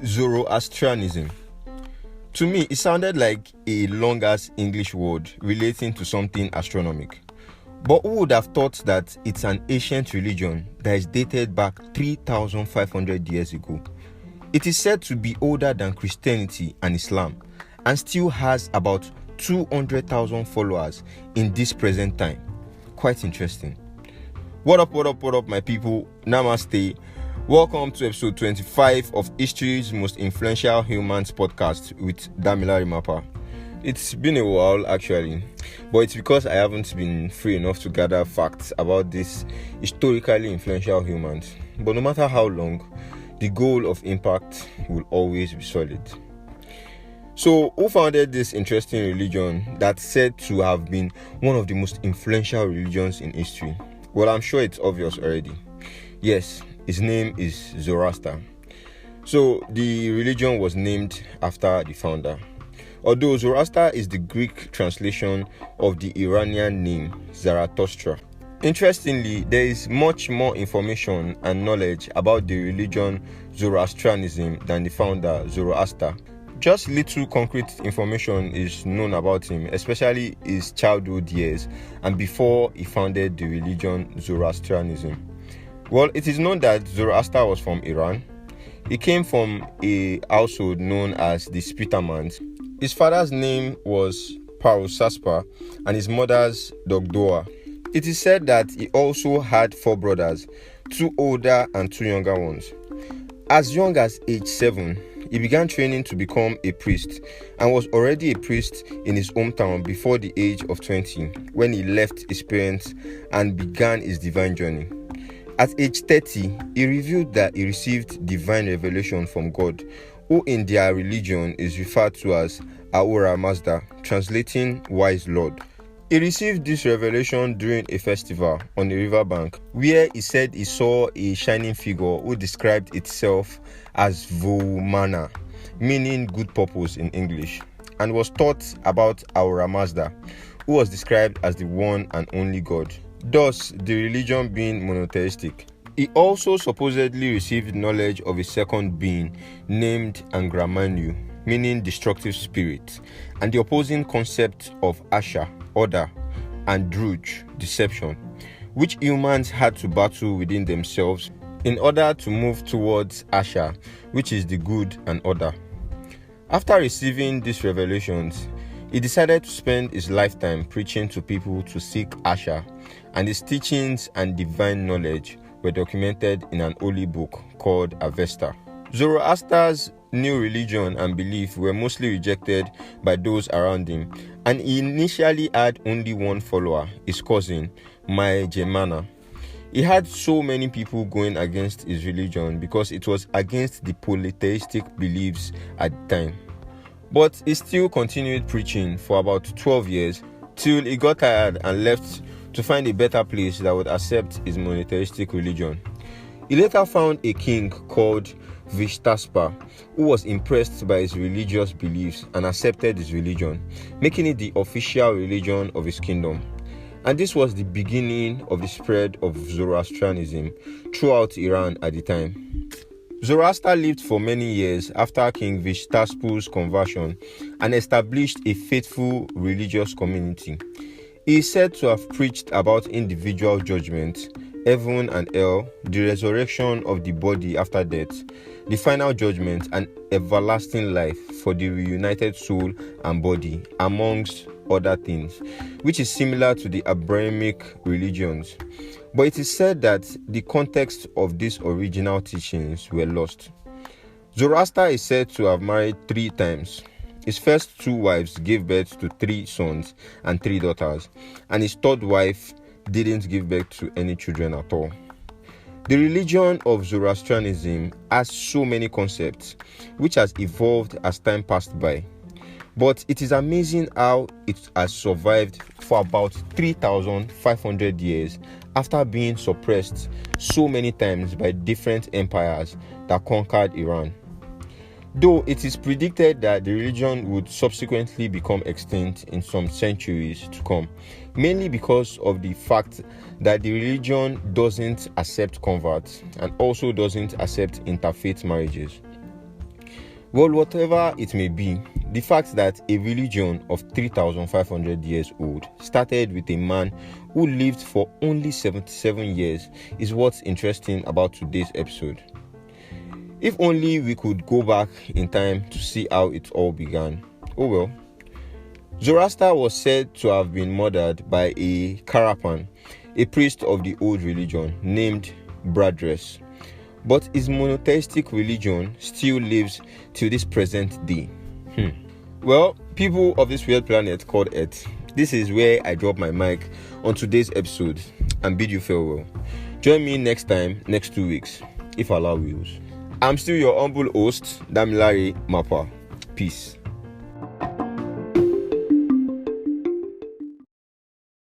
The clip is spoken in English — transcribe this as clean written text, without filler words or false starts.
Zoroastrianism. To me, it sounded like a long-ass English word relating to something astronomical. But who would have thought that it's an ancient religion that is dated back 3,500 years ago? It is said to be older than Christianity and Islam and still has about 200,000 followers in this present time. Quite interesting. What up, my people? Namaste. Welcome to episode 25 of History's Most Influential Humans podcast with Damilare Mapa. It's been a while actually, but it's because I haven't been free enough to gather facts about these historically influential humans. But no matter how long, the goal of impact will always be solid. So, who founded this interesting religion that's said to have been one of the most influential religions in history? Well, I'm sure it's obvious already. Yes, his name is Zoroaster. So, the religion was named after the founder. Although Zoroaster is the Greek translation of the Iranian name Zarathustra. Interestingly, there is much more information and knowledge about the religion Zoroastrianism than the founder Zoroaster. Just little concrete information is known about him, especially his childhood years and before he founded the religion Zoroastrianism. Well, it is known that Zoroaster was from Iran. He came from a household known as the Spitamans. His father's name was Parusaspa and his mother's Dogdoa. It is said that he also had 4 brothers, 2 older and 2 younger ones. As young as age 7, he began training to become a priest and was already a priest in his hometown before the age of 20 when he left his parents and began his divine journey. At age 30, he revealed that he received divine revelation from God, who in their religion is referred to as Ahura Mazda, translating wise Lord. He received this revelation during a festival on a riverbank where he said he saw a shining figure who described itself as Vomana, meaning good purpose in English, and was taught about Ahura Mazda, who was described as the one and only God, thus the religion being monotheistic. He also supposedly received knowledge of a second being named Angramanu, meaning destructive spirit, and the opposing concept of Asha, order, and Druj, deception, which humans had to battle within themselves in order to move towards Asha, which is the good and order. After receiving these revelations, he decided to spend his lifetime preaching to people to seek Asha, and his teachings and divine knowledge were documented in an holy book called Avesta. Zoroaster's new religion and belief were mostly rejected by those around him, and he initially had only one follower, his cousin, Gemana. He had so many people going against his religion because it was against the polytheistic beliefs at the time. But he still continued preaching for about 12 years till he got tired and left to find a better place that would accept his monotheistic religion. He later found a king called Vishtaspa, who was impressed by his religious beliefs and accepted his religion, making it the official religion of his kingdom. And this was the beginning of the spread of Zoroastrianism throughout Iran at the time. Zoroaster lived for many years after King Vishtaspa's conversion and established a faithful religious community. He is said to have preached about individual judgment, heaven and hell, the resurrection of the body after death, the final judgment, and everlasting life for the reunited soul and body, amongst other things, which is similar to the Abrahamic religions. But it is said that the context of these original teachings were lost. Zoroaster is said to have married 3 times. His first 2 wives gave birth to 3 sons and 3 daughters, and his 3rd wife didn't give birth to any children at all. The religion of Zoroastrianism has so many concepts, which has evolved as time passed by. But it is amazing how it has survived for about 3,500 years after being suppressed so many times by different empires that conquered Iran. Though it is predicted that the religion would subsequently become extinct in some centuries to come, mainly because of the fact that the religion doesn't accept converts and also doesn't accept interfaith marriages. Well, whatever it may be, the fact that a religion of 3,500 years old started with a man who lived for only 77 years is what's interesting about today's episode. If only we could go back in time to see how it all began. Oh well. Zoroaster was said to have been murdered by a Karapan, a priest of the old religion named Bradres. But his monotheistic religion still lives till this present day. Well, people of this weird planet called Earth, this is where I drop my mic on today's episode and bid you farewell. Join me next time, next 2 weeks, if Allah wills. I'm still your humble host, Damilare Mapa. Peace.